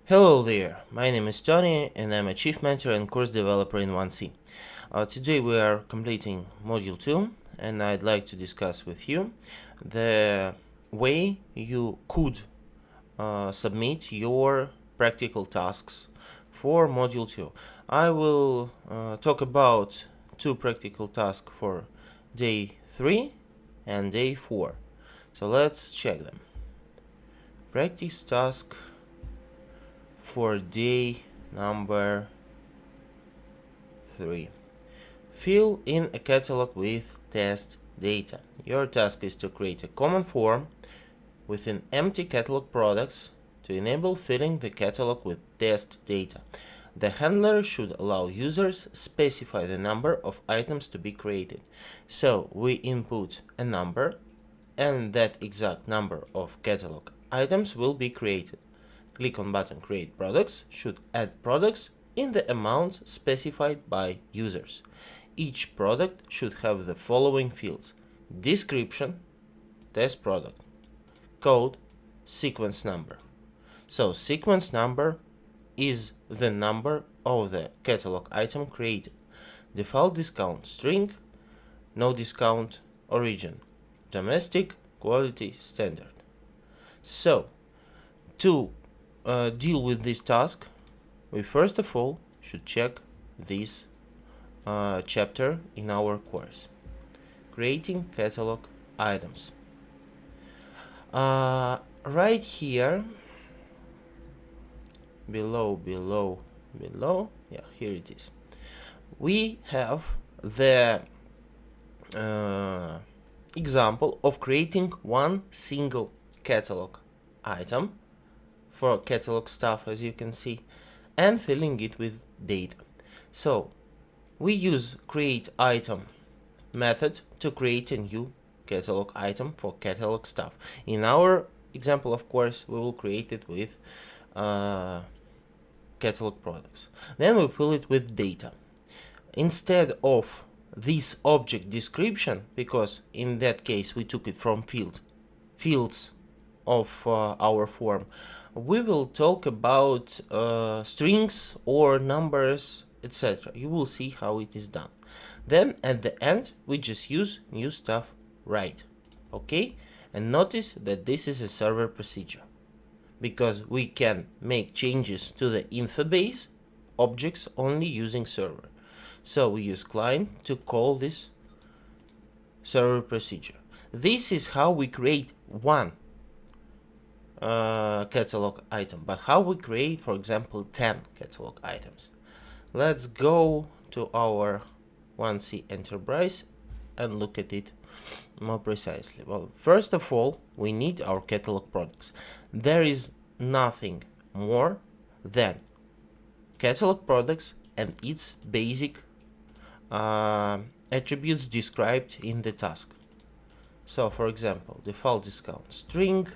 Hello there, my name is Tony and I'm a Chief Mentor and Course Developer in 1C. Today we are completing Module 2 and I'd like to discuss with you the way you could submit your practical tasks for Module 2. I will talk about two practical tasks for day 3 and day 4. So let's check them. Practice task for day number 3. Fill in a catalog with test data. Your task is to create a common form within empty catalog products to enable filling the catalog with test data. The handler should allow users specify the number of items to be created. So we input a number and that exact number of catalog items will be created. Click on button Create Products should add products in the amount specified by users. Each product should have the following fields: description, test product, code, sequence number. So sequence number is the number of the catalog item created. Default discount string, no discount origin, domestic, quality, standard. So to deal with this task, we first of all should check this chapter in our course, creating catalog items. Right here, below, yeah, here it is. We have the example of creating one single catalog item for catalog stuff, as you can see, and filling it with data. So we use create item method to create a new catalog item for catalog stuff. In our example, of course, we will create it with catalog products. Then we fill it with data. Instead of this object description, because in that case we took it from fields of our form, we will talk about strings or numbers, etc. You will see how it is done. Then at the end we just use new stuff right. Okay, and notice that this is a server procedure because we can make changes to the info base objects only using server. So we use client to call this server procedure. This is how we create one catalog item, but how we create, for example, 10 catalog items. Let's go to our 1C enterprise and look at it more precisely. Well, first of all, we need our catalog products. There is nothing more than catalog products and its basic attributes described in the task. So for example, default discount string,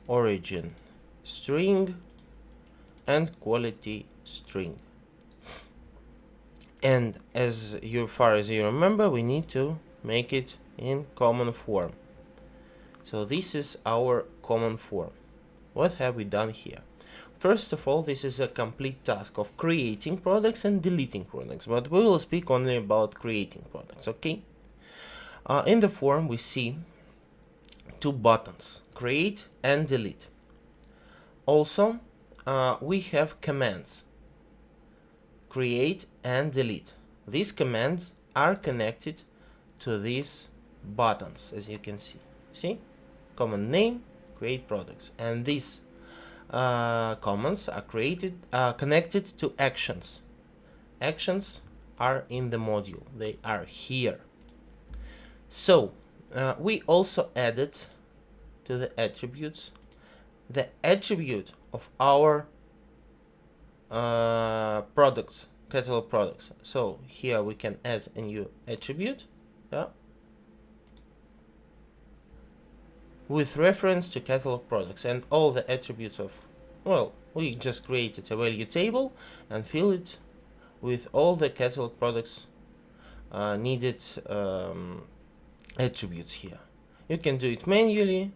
origin string, and quality string. And as far as you remember, we need to make it in common form. So this is our common form. What have we done here? First of all, this is a complete task of creating products and deleting products, but we will speak only about creating products, okay? In the form we see two buttons, create and delete. Also, we have commands, create and delete. These commands are connected to these buttons, as you can see. See? Command name, create products. And these commands are connected to actions. Actions are in the module. They are here. So we also added to the attributes the attribute of our products, catalog products. So here we can add a new attribute, yeah, with reference to catalog products, and all the attributes of, well, we just created a value table and fill it with all the catalog products needed attributes here. You can do it manually,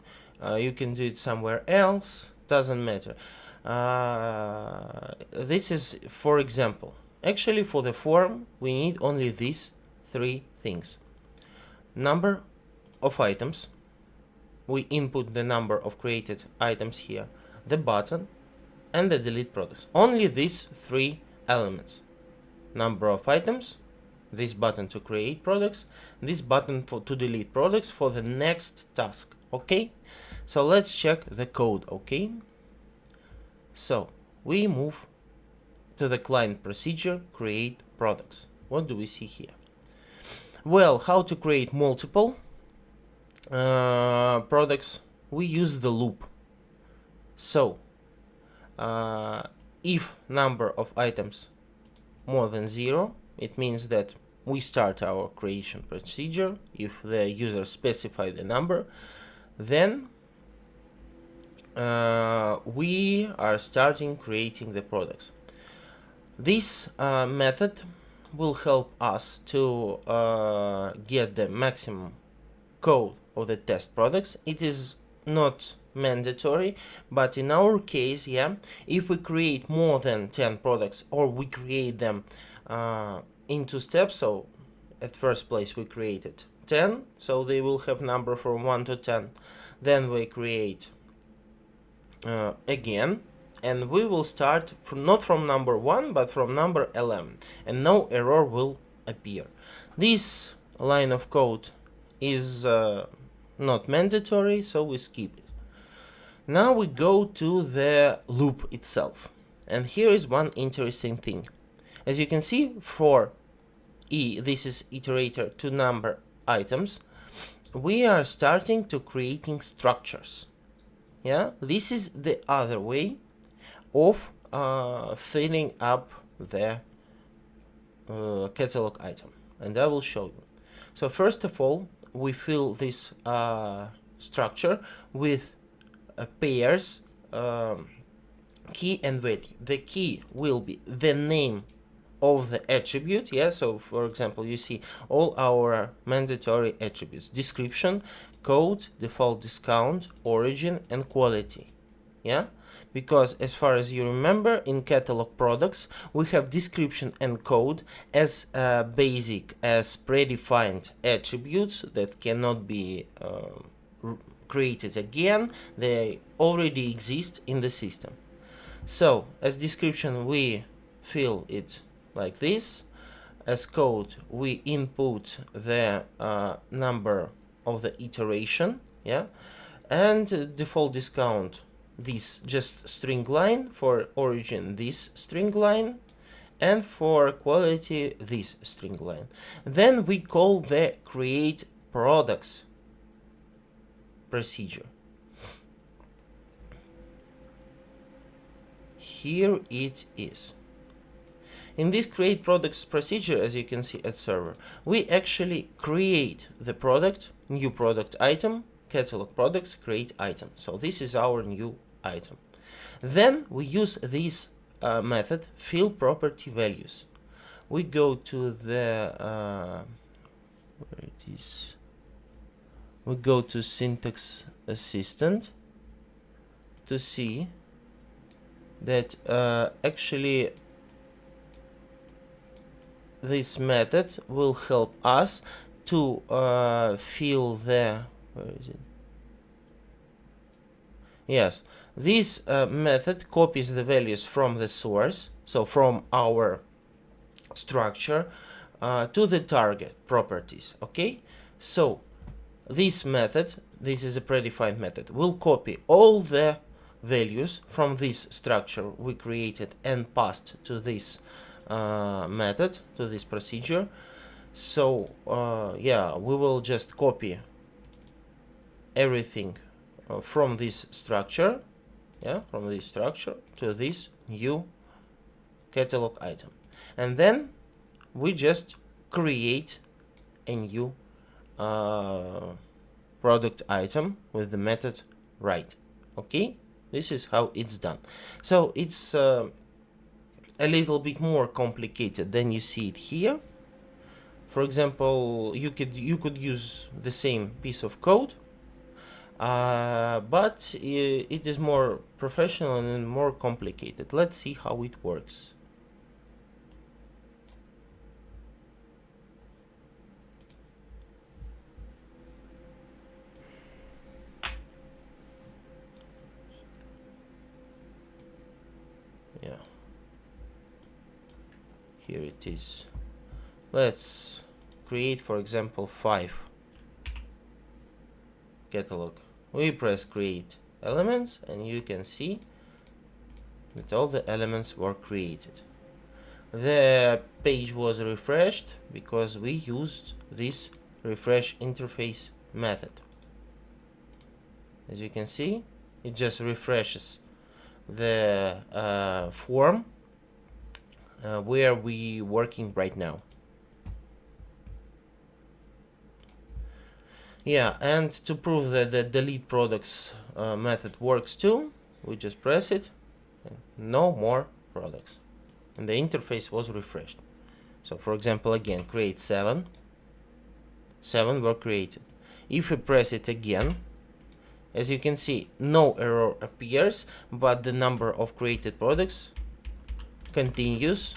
you can do it somewhere else, doesn't matter. This is for example. Actually, for the form, we need only these three things. Number of items. We input the number of created items here, the button, and the delete products. Only these three elements. Number of items, this button to create products, this button to delete products for the next task. Okay, so let's check the code. Okay, so we move to the client procedure, create products. What do we see here? Well, how to create multiple products? We use the loop. So if number of items more than 0, it means that we start our creation procedure. If the user specify the number, then we are starting creating the products. This method will help us to get the maximum code of the test products. It is not mandatory, but in our case, yeah, if we create more than 10 products, or we create them in 2 steps, so at first place we created 10, so they will have number from 1 to 10, then we create again, and we will start from, not from number 1, but from number 11, and no error will appear. This line of code is not mandatory, so we skip it. Now we go to the loop itself, and here is one interesting thing. As you can see, for this is iterator to number items, we are starting to creating structures. Yeah, this is the other way of filling up the catalog item, and I will show you. So first of all, we fill this structure with pairs, key and value. The key will be the name of the attribute. Yeah, so for example, you see all our mandatory attributes: description, code, default discount, origin, and quality. Yeah, because as far as you remember, in catalog products we have description and code as basic, as predefined attributes that cannot be created again. They already exist in the system. So as description we fill it like this. As code we input the number of the iteration, yeah, and default discount, this just string line, for origin this string line, and for quality this string line. Then we call the create products procedure. Here it is. In this create products procedure, as you can see at server, we actually create the product, new product item, catalog products, create item. So this is our new item. Then we use this method, fill property values. We go to the where it is. We go to syntax assistant to see that actually this method will help us to fill the, where is it? Yes, this method copies the values from the source, so from our structure, to the target properties. Okay, so this method, this is a predefined method, will copy all the values from this structure we created and passed to this method, to this procedure. So yeah, we will just copy everything from this structure, yeah, from this structure to this new catalog item, and then we just create a new product item with the method write. Okay, this is how it's done. So it's a little bit more complicated than you see it here. For example, you could use the same piece of code, but it is more professional and more complicated. Let's see how it works. Yeah, here it is. Let's create, for example, 5 catalog. We press create elements and you can see that all the elements were created. The page was refreshed because we used this refresh interface method. As you can see, it just refreshes the form where we working right now. Yeah, and to prove that the delete products method works too, we just press it, and no more products, and the interface was refreshed. So for example, again, create 7 were created. If we press it again, as you can see, no error appears, but the number of created products continues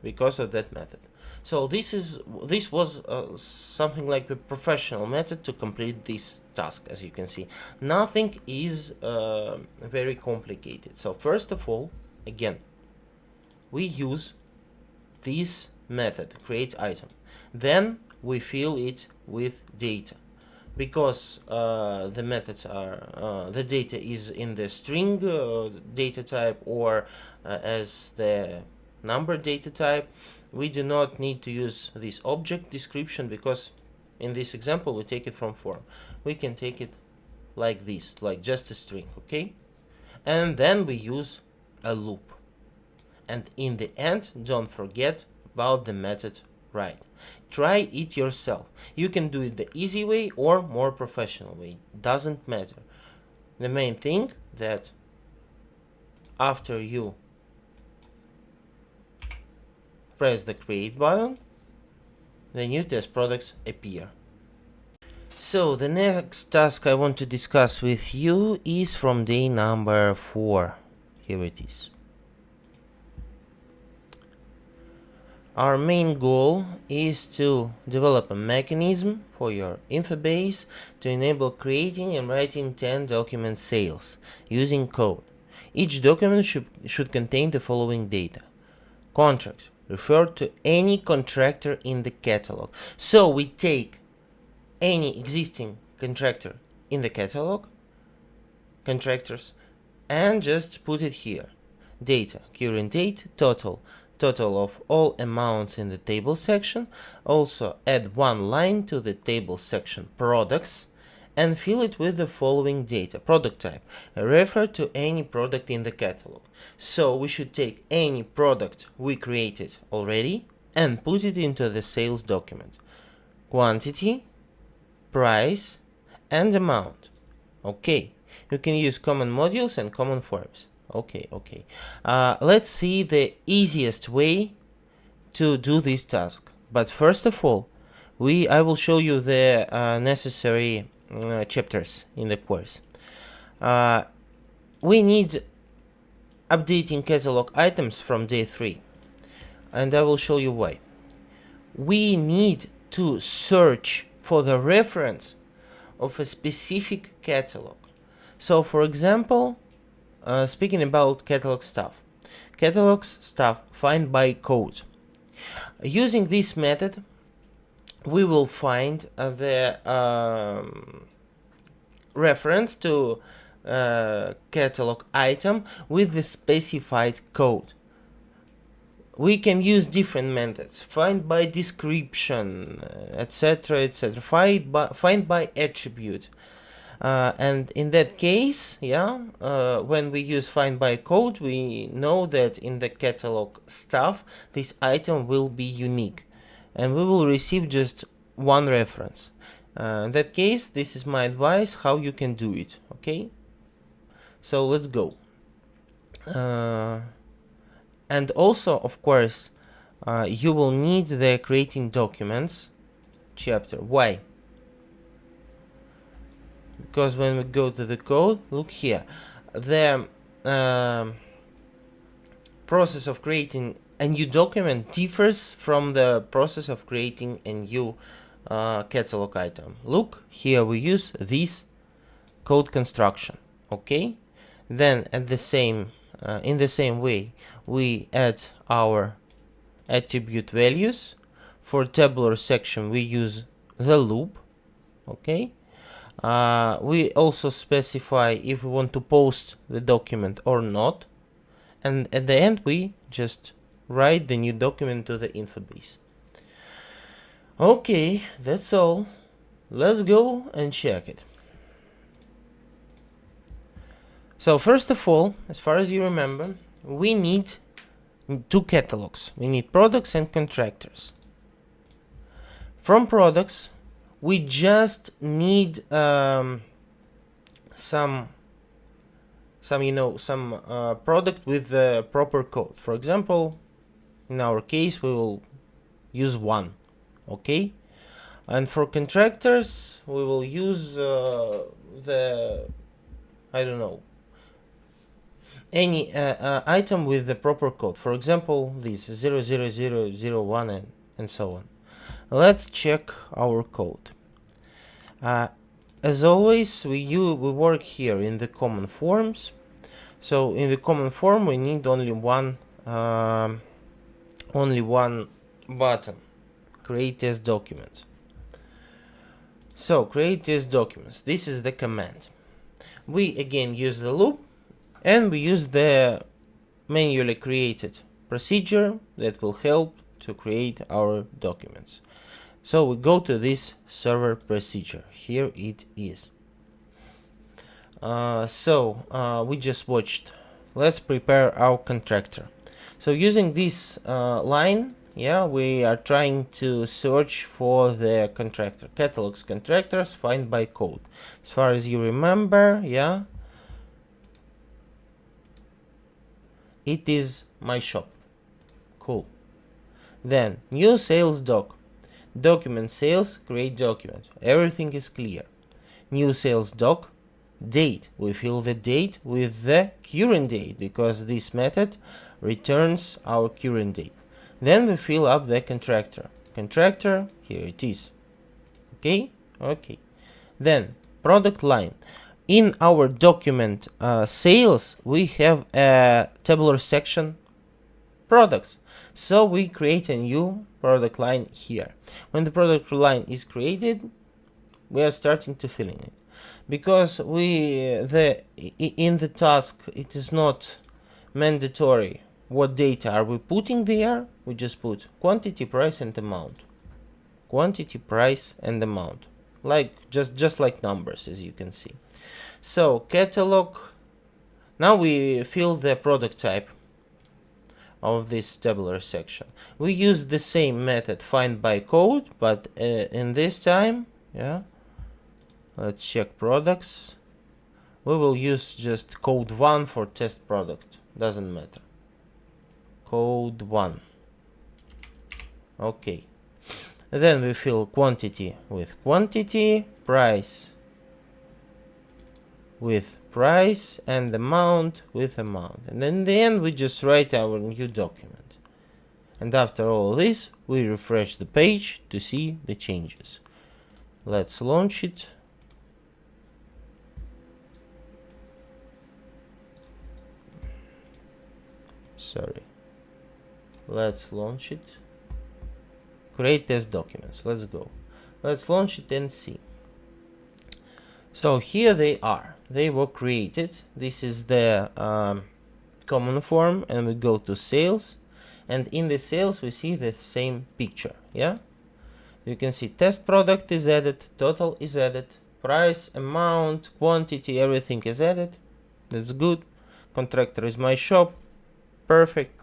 because of that method. So this was something like a professional method to complete this task. As you can see, nothing is very complicated. So first of all, again, we use this method, create item, then we fill it with data, because the methods are the data is in the string data type or as the number data type. We do not need to use this object description because in this example we take it from form. We can take it like this, like just a string, okay? And then we use a loop. And in the end, don't forget about the method right. Try it yourself. You can do it the easy way or more professional way. Doesn't matter. The main thing that after you press the create button, the new test products appear. So the next task I want to discuss with you is from day number 4. Here it is. Our main goal is to develop a mechanism for your info base to enable creating and writing 10 document sales using code. Each document should contain the following data. Contracts refer to any contractor in the catalog. So we take any existing contractor in the catalog, contractors, and just put it here. Data, current date, total of all amounts in the table section. Also add one line to the table section products and fill it with the following data. Product type, refer to any product in the catalog. So we should take any product we created already and put it into the sales document. Quantity, price, and amount. Okay, you can use common modules and common forms. Okay. Let's see the easiest way to do this task. But first of all, I will show you the necessary chapters in the course. We need updating catalog items from day 3, and I will show you why. We need to search for the reference of a specific catalog. So for example, speaking about catalog stuff find by code. Using this method, we will find the reference to catalog item with the specified code. We can use different methods, find by description, etc, find by attribute. And in that case, when we use find by code, we know that in the catalog stuff, this item will be unique and we will receive just one reference. In that case, this is my advice how you can do it. Okay, so let's go. And also, of course, you will need the creating documents chapter. Why? because when we go to the code, look here, the process of creating a new document differs from the process of creating a new catalog item. Look, here we use this code construction, okay? Then at the same in the same way, we add our attribute values. For tabular section, we use the loop, okay? We also specify if we want to post the document or not, and at the end we just write the new document to the info base. Okay, that's all. Let's go and check it. So first of all, as far as you remember, we need two catalogs. We need products and contractors. From products, we just need some product with the proper code. For example, in our case, we will use one, okay? And for contractors, we will use any item with the proper code. For example, this 00001 and so on. Let's check our code. As always, we work here in the common forms. So in the common form, we need only one button: create test documents. So create test documents. This is the command. We again use the loop, and we use the manually created procedure that will help to create our documents. So we go to this server procedure. Here it is. We just watched. Let's prepare our contractor. So using this line, we are trying to search for the contractor. Catalogs contractors, find by code. As far as you remember, it is my shop. Cool. Then new sales doc. Document sales, create document. Everything is clear. New sales doc, date. We fill the date with the current date because this method returns our current date. Then we fill up the contractor. Contractor, here it is. Okay. Then product line. In our document sales, we have a tabular section products. So we create a new product line here. When the product line is created, we are starting to fill in it. Because in the task, it is not mandatory what data are we putting there. We just put quantity, price, and amount. Quantity, price, and amount. Like just like numbers, as you can see. So catalog. Now we fill the product type of this tabular section. We use the same method, find by code, but in this time, let's check products. We will use just code 1 for test product. Doesn't matter. Code 1. Okay. Then we fill quantity with quantity, price with price, and amount with amount. And in the end, we just write our new document. And after all this, we refresh the page to see the changes. Let's launch it. Let's launch it. Create test documents. Let's go. Let's launch it and see. So here they are. They were created. This is the common form, and we go to sales, and in the sales we see the same picture. You can see test product is added, total is added, price, amount, quantity, everything is added. That's good. Contractor is my shop. Perfect.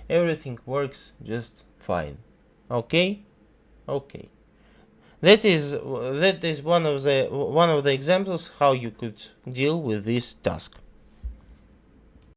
Everything works just fine. Okay. That is one of the examples how you could deal with this task.